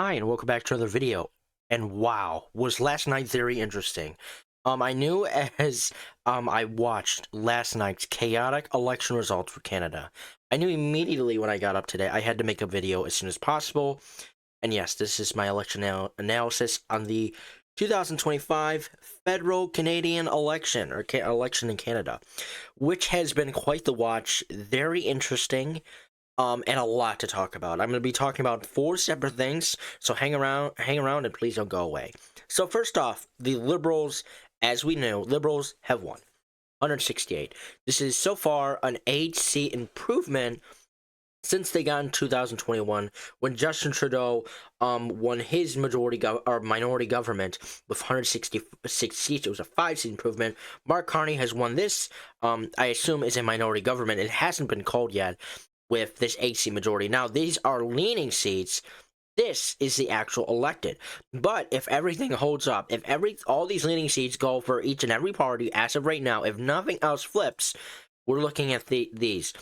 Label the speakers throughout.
Speaker 1: Hi, and welcome back to another video. And wow, was last night very interesting. I knew as I watched last night's chaotic election results for Canada, I knew immediately when I got up today I had to make a video as soon as possible. And yes, this is my election analysis on the 2025 federal Canadian election, or election in Canada, which has been quite the watch, very interesting, and a lot to talk about. I'm going to be talking about four separate things, so hang around, and please don't go away. So first off, the Liberals, as we know, Liberals have won 168. This is so far an 8-seat improvement since they got in 2021 when Justin Trudeau won his minority government with 166 seats. It was a 5-seat improvement. Mark Carney has won this. I assume is a minority government. It hasn't been called yet with this 8-seat majority. Now, these are leaning seats. This is the actual elected. But if everything holds up, if all these leaning seats go for each and every party as of right now, if nothing else flips, we're looking at these.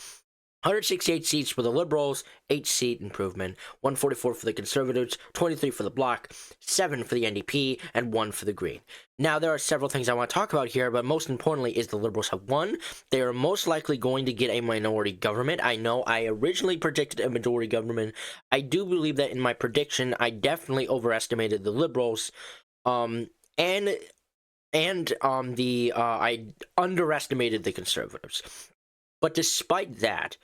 Speaker 1: 168 seats for the Liberals, 8-seat improvement, 144 for the Conservatives, 23 for the Bloc, 7 for the NDP, and 1 for the Green. Now, there are several things I want to talk about here, but most importantly is the Liberals have won. They are most likely going to get a minority government. I know I originally predicted a majority government. I do believe that in my prediction, I definitely overestimated the Liberals, and I underestimated the Conservatives. But despite that,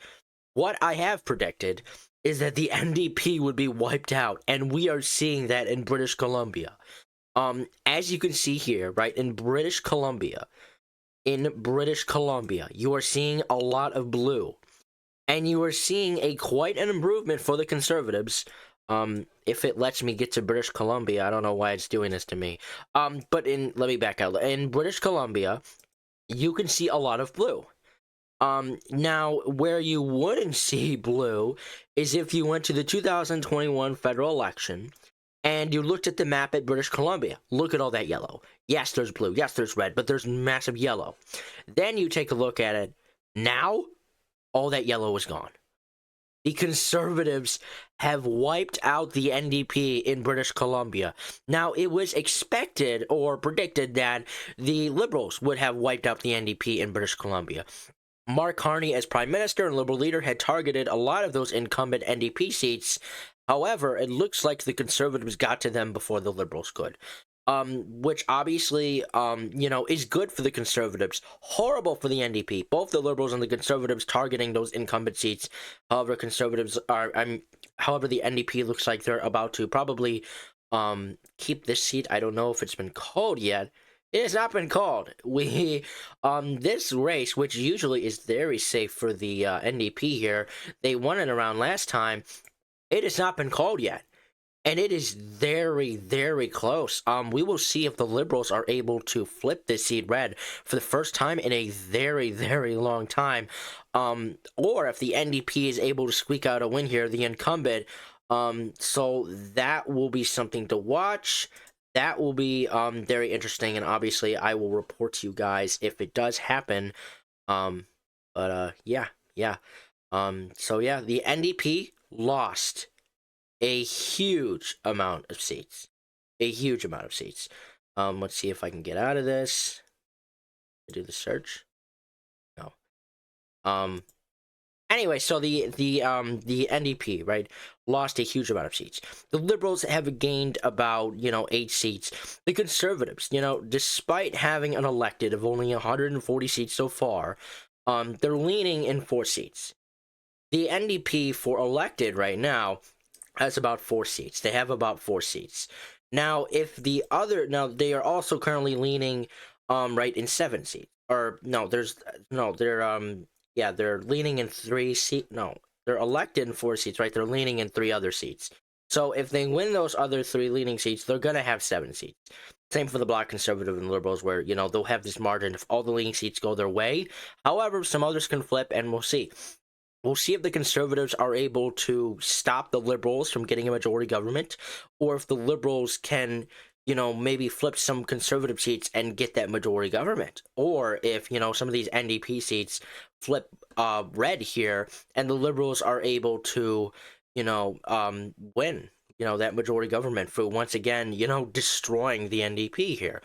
Speaker 1: what I have predicted is that the NDP would be wiped out, and we are seeing that in British Columbia. As you can see here, right, in British Columbia, you are seeing a lot of blue, and you are seeing quite an improvement for the Conservatives. If it lets me get to British Columbia, I don't know why it's doing this to me. Let me back out. In British Columbia, you can see a lot of blue. Now, where you wouldn't see blue is if you went to the 2021 federal election and you looked at the map at British Columbia. Look at all that yellow. Yes, there's blue. Yes, there's red, but there's massive yellow. Then you take a look at it. Now, all that yellow is gone. The Conservatives have wiped out the NDP in British Columbia. Now, it was expected or predicted that the Liberals would have wiped out the NDP in British Columbia. Mark Carney, as Prime Minister and Liberal leader, had targeted a lot of those incumbent NDP seats. However, it looks like the Conservatives got to them before the Liberals could. Which obviously, is good for the Conservatives, horrible for the NDP. Both the Liberals and the Conservatives targeting those incumbent seats. However, however, the NDP looks like they're about to probably keep this seat. I don't know if it's been called yet. It has not been called. This race, which usually is very safe for the NDP here, they won it around last time. It has not been called yet. And it is very, very close. We will see if the Liberals are able to flip this seat red for the first time in a very, very long time. Or if the NDP is able to squeak out a win here, the incumbent. So that will be something to watch. That will be very interesting, and obviously I will report to you guys if it does happen. Yeah. So yeah, the NDP lost a huge amount of seats. Let's see if I can get out of this. Do the search. No. Anyway, so the NDP, right, lost a huge amount of seats. The Liberals have gained about, 8 seats. The Conservatives, despite having an elected of only 140 seats so far, they're leaning in 4 seats. The NDP for elected right now has about 4 seats. They have about 4 seats. Now, they are also currently leaning, right, in 7 seats. Or, they're leaning in 3 seats. No, they're elected in 4 seats, right? They're leaning in 3 other seats. So if they win those other 3 leaning seats, they're going to have 7 seats. Same for the Bloc, Conservative, and Liberals, where, they'll have this margin if all the leaning seats go their way. However, some others can flip, and we'll see. We'll see if the Conservatives are able to stop the Liberals from getting a majority government, or if the Liberals can, maybe flip some Conservative seats and get that majority government. Or if, some of these NDP seats flip red here and the Liberals are able to, win, that majority government for once again, destroying the NDP here.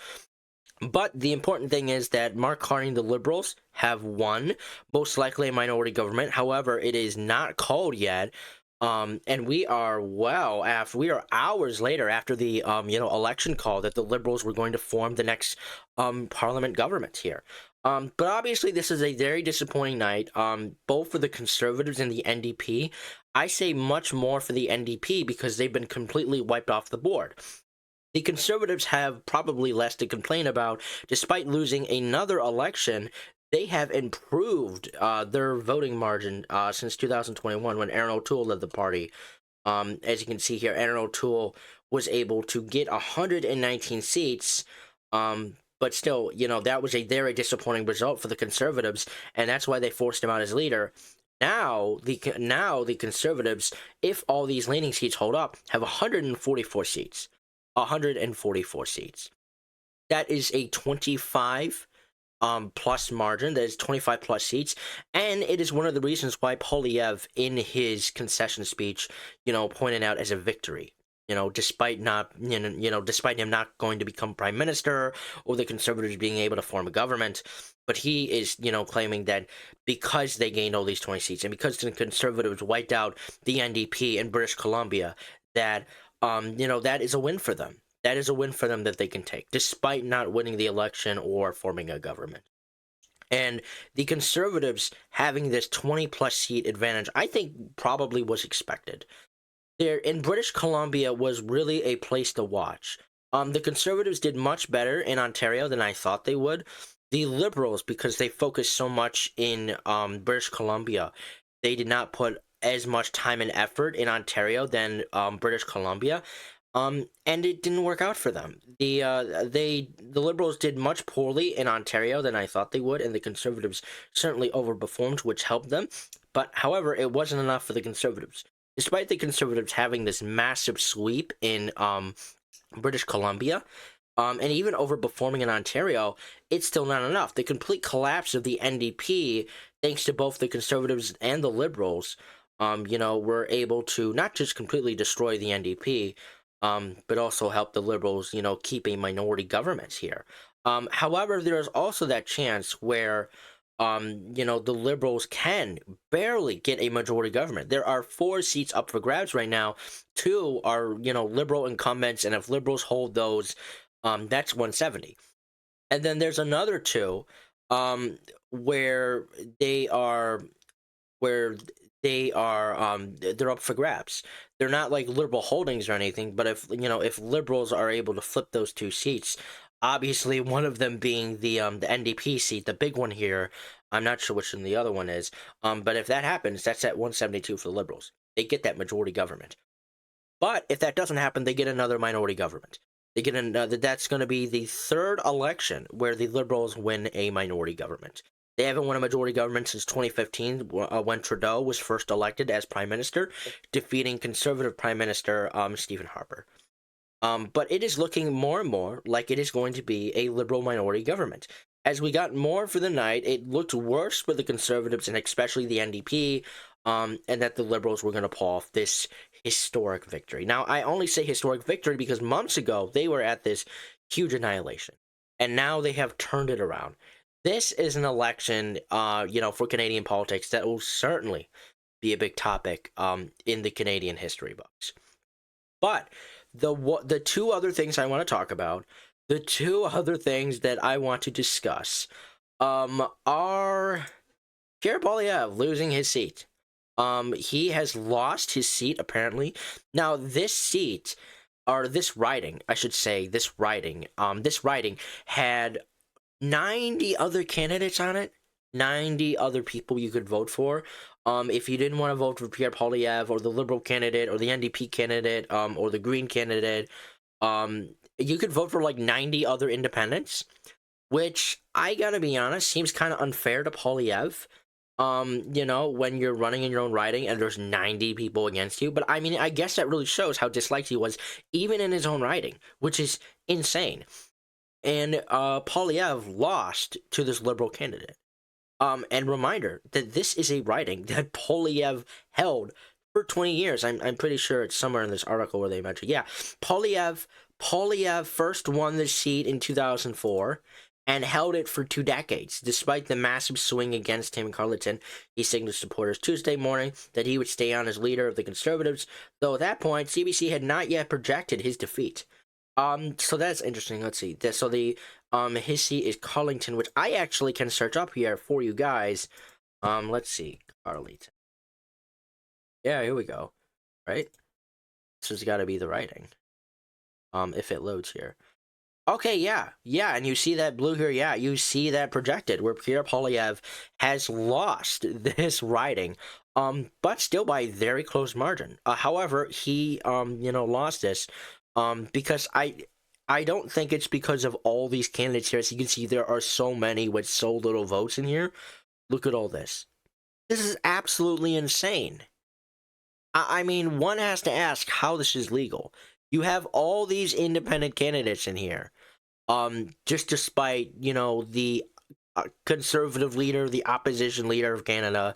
Speaker 1: But the important thing is that Mark Carney and the Liberals have won, most likely a minority government. However, it is not called yet. And we are we are hours later after the election call that the Liberals were going to form the next parliament government here. But obviously this is a very disappointing night, both for the Conservatives and the NDP. I say much more for the NDP because they've been completely wiped off the board. The Conservatives have probably less to complain about. Despite losing another election, they have improved their voting margin since 2021 when Aaron O'Toole led the party. As you can see here, Aaron O'Toole was able to get 119 seats, but still, that was a very disappointing result for the Conservatives, and that's why they forced him out as leader. Now the Conservatives, if all these leaning seats hold up, have 144 seats. 144 seats. That is a 25 plus margin. That is 25 plus seats, and it is one of the reasons why Poilievre, in his concession speech, pointed out as a victory. Despite despite him not going to become prime minister or the Conservatives being able to form a government, but he is, claiming that because they gained all these 20 seats and because the Conservatives wiped out the NDP in British Columbia, that that is a win for them. That is a win for them that they can take, despite not winning the election or forming a government. And the Conservatives having this 20-plus seat advantage, I think probably was expected. There in British Columbia was really a place to watch. The Conservatives did much better in Ontario than I thought they would. The Liberals, because they focused so much in British Columbia, they did not put as much time and effort in Ontario than British Columbia, and it didn't work out for them. The Liberals did much poorly in Ontario than I thought they would, and the Conservatives certainly overperformed, which helped them. But however, it wasn't enough for the Conservatives. Despite the Conservatives having this massive sweep in British Columbia, and even overperforming in Ontario, it's still not enough. The complete collapse of the NDP, thanks to both the Conservatives and the Liberals, were able to not just completely destroy the NDP, but also help the Liberals, keep a minority government here. However, there's also that chance where, the Liberals can barely get a majority government. There are 4 seats up for grabs right now. 2 are, Liberal incumbents, and if Liberals hold those, that's 170. And then there's another 2, where they are they're up for grabs. They're not like Liberal holdings or anything, but if Liberals are able to flip those 2 seats, obviously one of them being the NDP seat, the big one here, I'm not sure which one the other one is, but if that happens, that's at 172 for the Liberals. They get that majority government. But if that doesn't happen, they get another minority government. They get another. That's going to be the 3rd election where the Liberals win a minority government. They haven't won a majority government since 2015, when Trudeau was first elected as prime minister, defeating Conservative Prime Minister Stephen Harper. But it is looking more and more like it is going to be a Liberal minority government. As we got more for the night, it looked worse for the Conservatives and especially the NDP, and that the Liberals were going to pull off this historic victory. Now, I only say historic victory because months ago they were at this huge annihilation, and now they have turned it around. This is an election, for Canadian politics that will certainly be a big topic in the Canadian history books. But the 2 other things I want to talk about, the 2 other things that I want to discuss, are Pierre Poilievre losing his seat. He has lost his seat, apparently. Now, this riding had 90 other candidates on it. 90 other people you could vote for. If you didn't want to vote for Pierre Poilievre or the Liberal candidate or the NDP candidate, or the Green candidate, you could vote for like 90 other independents, which, I gotta be honest, seems kind of unfair to Poilievre. When you're running in your own riding and there's 90 people against you. But I mean, I guess that really shows how disliked he was, even in his own riding, which is insane. And Poilievre lost to this Liberal candidate. And reminder that this is a riding that Poilievre held for 20 years. I'm pretty sure it's somewhere in this article where they mentioned. Yeah, Polyev first won the seat in 2004 and held it for 2 decades. Despite the massive swing against him in Carleton, he signaled supporters Tuesday morning that he would stay on as leader of the Conservatives, though at that point, CBC had not yet projected his defeat. So that's interesting. Let's see. So the his seat is Carleton, which I actually can search up here for you guys. Let's see. Carleton. Yeah, here we go. Right? This has got to be the writing. If it loads here. Okay, yeah, and you see that blue here, yeah, you see that projected, where Pierre Poilievre has lost this riding, but still by a very close margin. However, he, lost this, because I don't think it's because of all these candidates here. As you can see, there are so many with so little votes in here. Look at all this. This is absolutely insane. I mean, one has to ask how this is legal. You have all these independent candidates in here. Just despite, the conservative leader, the opposition leader of Canada,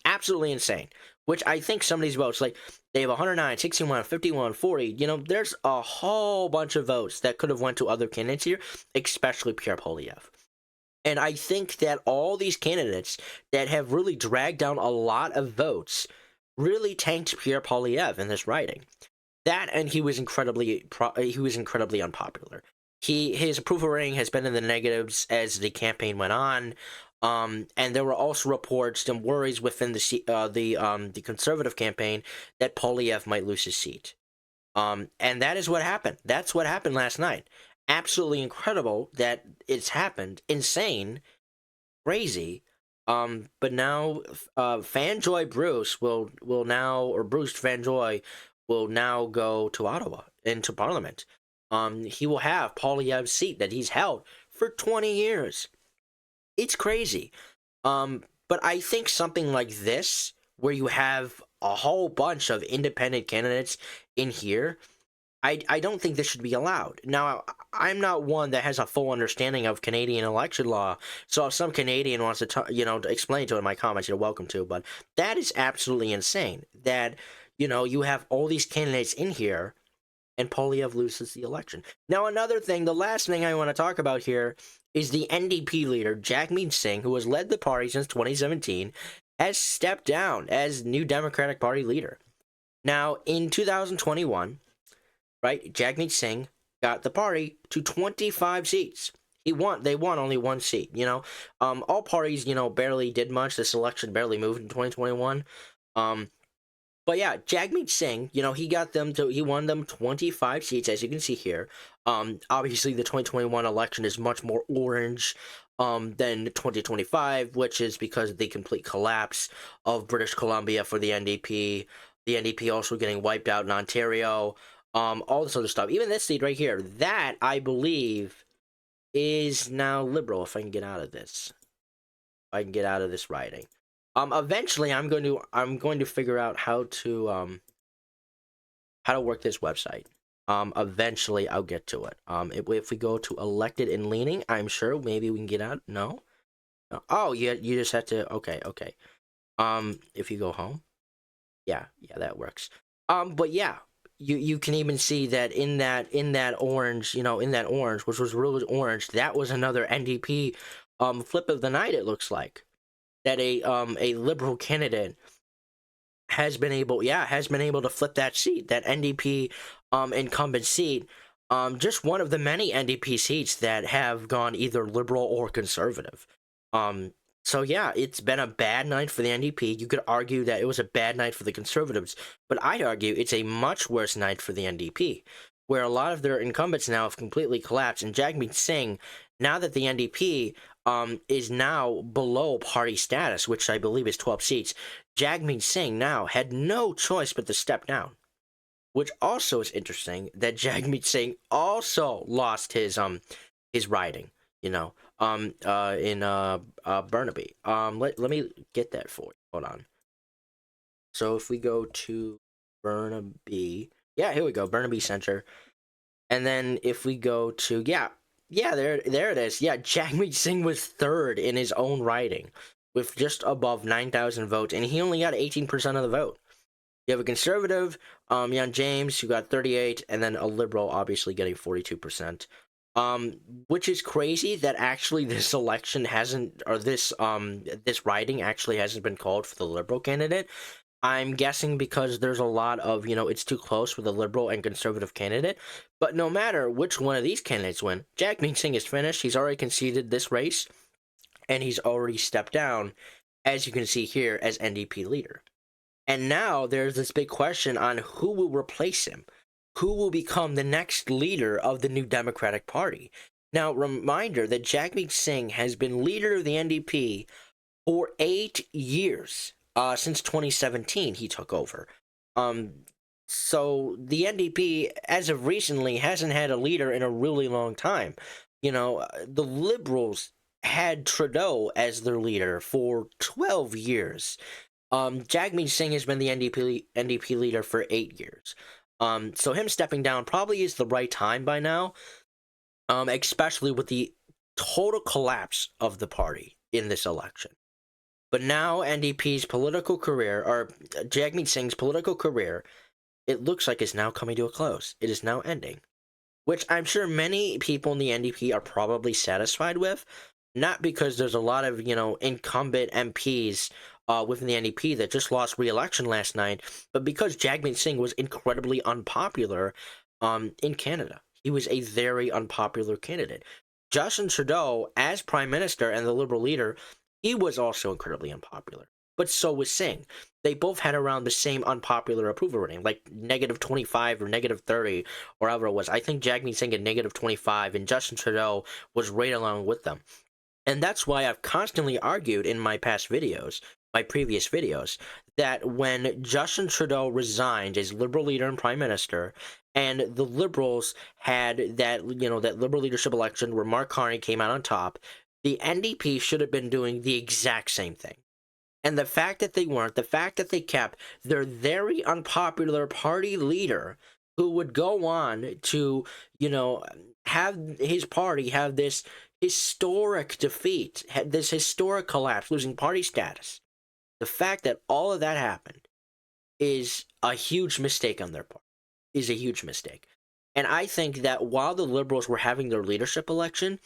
Speaker 1: absolutely insane. Which I think some of these votes, like, they have 109, 61, 51, 40, there's a whole bunch of votes that could have went to other candidates here, especially Pierre Poilievre. And I think that all these candidates that have really dragged down a lot of votes really tanked Pierre Poilievre in this riding. That, and he was incredibly unpopular. His approval rating has been in the negatives as the campaign went on, and there were also reports and worries within the Conservative campaign that Poilievre might lose his seat. And that is what happened. That's what happened last night. Absolutely incredible that it's happened. Insane, crazy. But now, Fanjoy Bruce will now, or Bruce Fanjoy will now go to Ottawa into Parliament. He will have Poilievre's seat that he's held for 20 years. It's crazy. But I think something like this, where you have a whole bunch of independent candidates in here, I don't think this should be allowed. Now, I'm not one that has a full understanding of Canadian election law, so if some Canadian wants to, to explain to it in my comments, you're welcome to, but that is absolutely insane, that, you have all these candidates in here, and Poilievre loses the election. Now, another thing, the last thing I want to talk about here is the NDP leader, Jagmeet Singh, who has led the party since 2017, has stepped down as new Democratic Party leader. Now, in 2021, right, Jagmeet Singh got the party to 25 seats. They won only one seat, all parties, barely did much. This election barely moved in 2021. But yeah, Jagmeet Singh, he won them 25 seats, as you can see here. Obviously, the 2021 election is much more orange than 2025, which is because of the complete collapse of British Columbia for the NDP. The NDP also getting wiped out in Ontario. All this other stuff. Even this seat right here, that, I believe, is now Liberal, if I can get out of this. If I can get out of this riding. Eventually, I'm going to figure out how to work this website. Eventually, I'll get to it. If we go to elected and leaning, I'm sure maybe we can get out. No? Oh, you just have to, okay. If you go home. Yeah, that works. But yeah. You can even see that in that orange, which was really orange, that was another NDP flip of the night. It looks like that a Liberal candidate has been able to flip that seat, that NDP incumbent seat, just one of the many NDP seats that have gone either Liberal or Conservative. So yeah, it's been a bad night for the NDP. You could argue that it was a bad night for the Conservatives, but I'd argue it's a much worse night for the NDP, where a lot of their incumbents now have completely collapsed. And Jagmeet Singh, now that the NDP is now below party status, which I believe is 12 seats, Jagmeet Singh now had no choice but to step down. Which also is interesting, that Jagmeet Singh also lost his riding, in Burnaby. Let me get that for you. Hold on. So if we go to Burnaby, yeah, here we go, Burnaby Center, and then if we go to there it is. Yeah, Jagmeet Singh was third in his own riding with just above 9,000 votes, and he only got 18% of the vote. You have a conservative, Jan James, who got 38, and then a liberal, obviously getting 42%. Which is crazy that actually this election hasn't, or this riding actually hasn't been called for the liberal candidate. I'm guessing because there's a lot of, it's too close with a liberal and conservative candidate. But no matter which one of these candidates win, Jagmeet Singh is finished. He's already conceded this race, and he's already stepped down, as you can see here, as NDP leader. And now there's this big question on who will replace him. Who will become the next leader of the new Democratic Party? Now, reminder that Jagmeet Singh has been leader of the NDP for 8 years. Since 2017, he took over. So the NDP, as of recently, hasn't had a leader in a really long time. The Liberals had Trudeau as their leader for 12 years. Jagmeet Singh has been the NDP leader for 8 years. So him stepping down probably is the right time by now, especially with the total collapse of the party in this election. But now NDP's political career, or Jagmeet Singh's political career, it looks like is now coming to a close. It is now ending, which I'm sure many people in the NDP are probably satisfied with, not because there's a lot of, incumbent MPs within the NDP that just lost re-election last night, but because Jagmeet Singh was incredibly unpopular in Canada. He was a very unpopular candidate. Justin Trudeau, as Prime Minister and the Liberal leader, he was also incredibly unpopular. But so was Singh. They both had around the same unpopular approval rating, like -25 or -30, or however it was. I think Jagmeet Singh had -25, and Justin Trudeau was right along with them. And that's why I've constantly argued in my previous videos, that when Justin Trudeau resigned as Liberal leader and Prime Minister, and the Liberals had that Liberal leadership election where Mark Carney came out on top, the NDP should have been doing the exact same thing. And the fact that they weren't, the fact that they kept their very unpopular party leader, who would go on to, have his party have this historic defeat, this historic collapse, losing party status. The fact that all of that happened is a huge mistake on their part, is a huge mistake. And I think that while the Liberals were having their leadership election,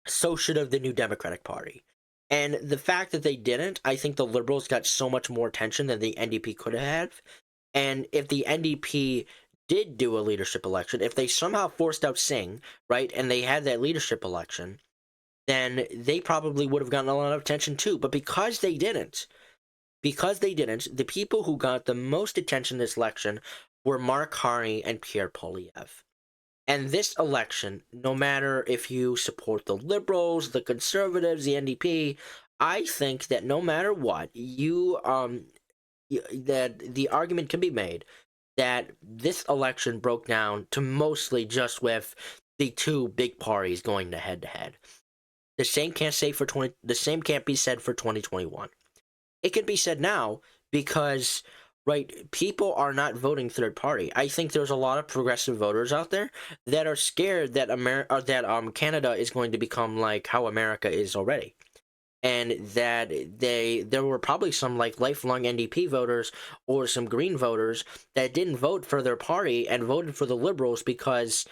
Speaker 1: so should have the New Democratic Party. And the fact that they didn't, I think the Liberals got so much more attention than the NDP could have. And if the NDP did do a leadership election, if they somehow forced out Singh, right, and they had that leadership election, then they probably would have gotten a lot of attention too. But because they didn't, the people who got the most attention this election were Mark Carney and Pierre Poilievre. And this election, no matter if you support the Liberals, the Conservatives, the NDP, I think that no matter what, that the argument can be made that this election broke down to mostly just with the two big parties going head to head. The same can't be said for 2021. It can be said now because, right, people are not voting third party. I think there's a lot of progressive voters out there that are scared that Canada is going to become like how America is already. And that there were probably some like lifelong NDP voters or some Green voters that didn't vote for their party and voted for the Liberals because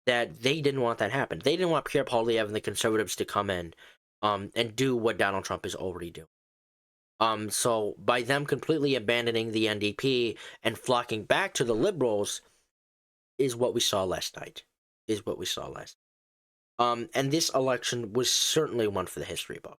Speaker 1: that they didn't want that to happen. They didn't want Pierre Poilievre and the Conservatives to come in and do what Donald Trump is already doing. So by them completely abandoning the NDP and flocking back to the Liberals is what we saw last night. And this election was certainly one for the history book.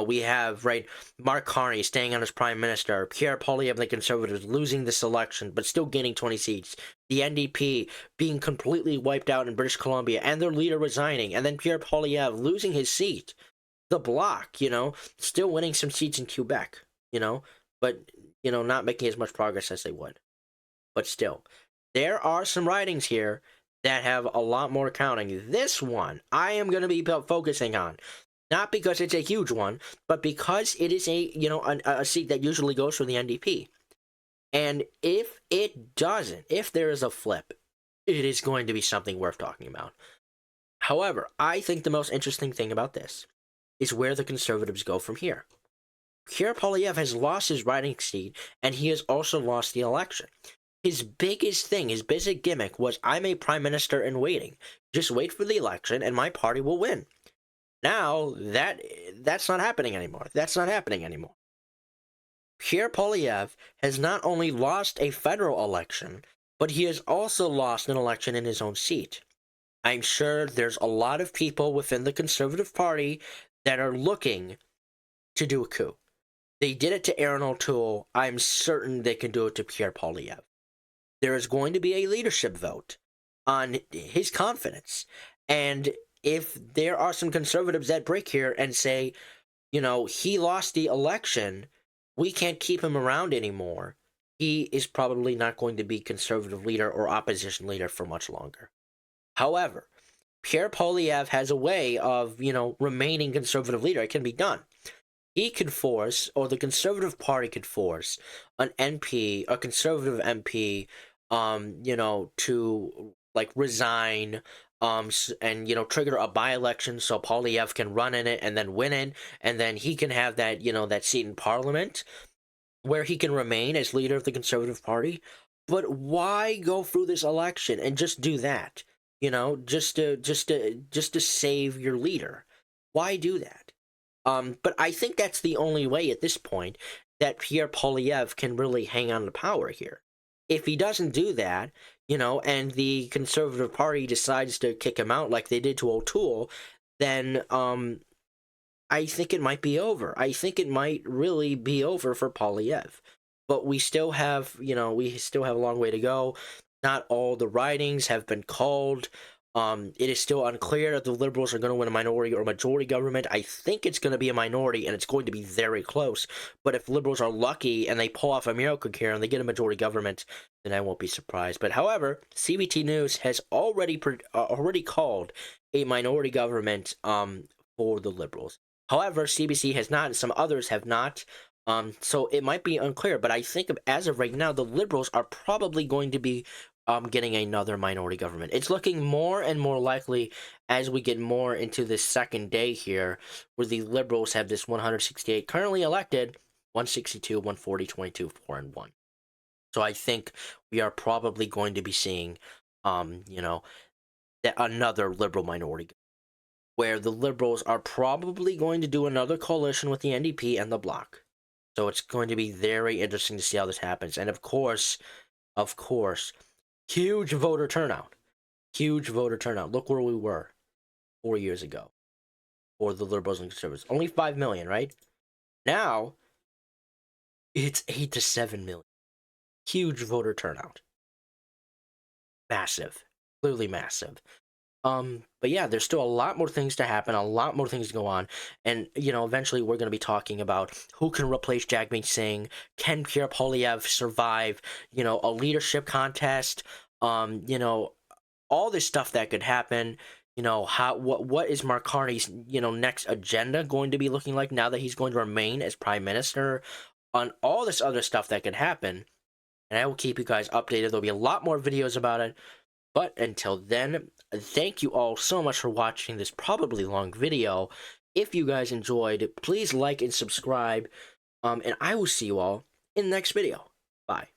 Speaker 1: We have, right, Mark Carney staying on as Prime Minister, Pierre Poilievre, the Conservatives, losing this election, but still gaining 20 seats, the NDP being completely wiped out in British Columbia, and their leader resigning, and then Pierre Poilievre losing his seat, the Bloc, still winning some seats in Quebec, but, not making as much progress as they would. But still, there are some ridings here that have a lot more counting. This one, I am going to be focusing on. Not because it's a huge one, but because it is a seat that usually goes for the NDP. And if it doesn't, if there is a flip, it is going to be something worth talking about. However, I think the most interesting thing about this is where the Conservatives go from here. Pierre Poilievre has lost his riding seat, and he has also lost the election. His biggest thing, his biggest gimmick was, I'm a prime minister in waiting. Just wait for the election, and my party will win. Now, that's not happening anymore. That's not happening anymore. Pierre Poilievre has not only lost a federal election, but he has also lost an election in his own seat. I'm sure there's a lot of people within the Conservative Party that are looking to do a coup. They did it to Aaron O'Toole. I'm certain they can do it to Pierre Poilievre. There is going to be a leadership vote on his confidence. And if there are some conservatives that break here and say, he lost the election, we can't keep him around anymore, he is probably not going to be conservative leader or opposition leader for much longer. However, Pierre Poilievre has a way of, remaining conservative leader. It can be done. He could force, or the Conservative Party could force, an MP, a conservative MP, to resign, and trigger a by-election so Poilievre can run in it and then win it, and then he can have that that seat in Parliament where he can remain as leader of the Conservative Party. But why go through this election and just do that? Just to save your leader. Why do that? But I think that's the only way at this point that Pierre Poilievre can really hang on to power here. If he doesn't do that, and the Conservative Party decides to kick him out like they did to O'Toole, then I think it might be over. I think it might really be over for Poilievre. But we still have, a long way to go. Not all the ridings have been called. It is still unclear if the Liberals are going to win a minority or majority government. I think it's going to be a minority, and it's going to be very close. But if Liberals are lucky and they pull off a miracle here and they get a majority government, then I won't be surprised. But however, CBT News has already called a minority government for the Liberals. However, CBC has not, and some others have not. So it might be unclear, but I think as of right now, the Liberals are probably going to be getting another minority government. It's looking more and more likely as we get more into this second day here, where the Liberals have this 168 currently elected, 162, 140, 22, 4, and 1. So I think we are probably going to be seeing, that another Liberal minority, where the Liberals are probably going to do another coalition with the NDP and the Bloc. So it's going to be very interesting to see how this happens. And of course, huge voter turnout. Huge voter turnout. Look where we were 4 years ago for the Liberals and Conservatives. Only 5 million, right? Now, it's 8 to 7 million. Huge voter turnout. Massive. Clearly massive. But yeah, there's still a lot more things to happen, a lot more things to go on, and eventually we're going to be talking about who can replace Jagmeet Singh. Can Pierre Poilievre survive a leadership contest? All this stuff that could happen. What is Mark Carney's next agenda going to be looking like now that he's going to remain as prime minister? On all this other stuff that could happen, and I will keep you guys updated. There'll be a lot more videos about it. But until then, thank you all so much for watching this probably long video. If you guys enjoyed, please like and subscribe. And I will see you all in the next video. Bye.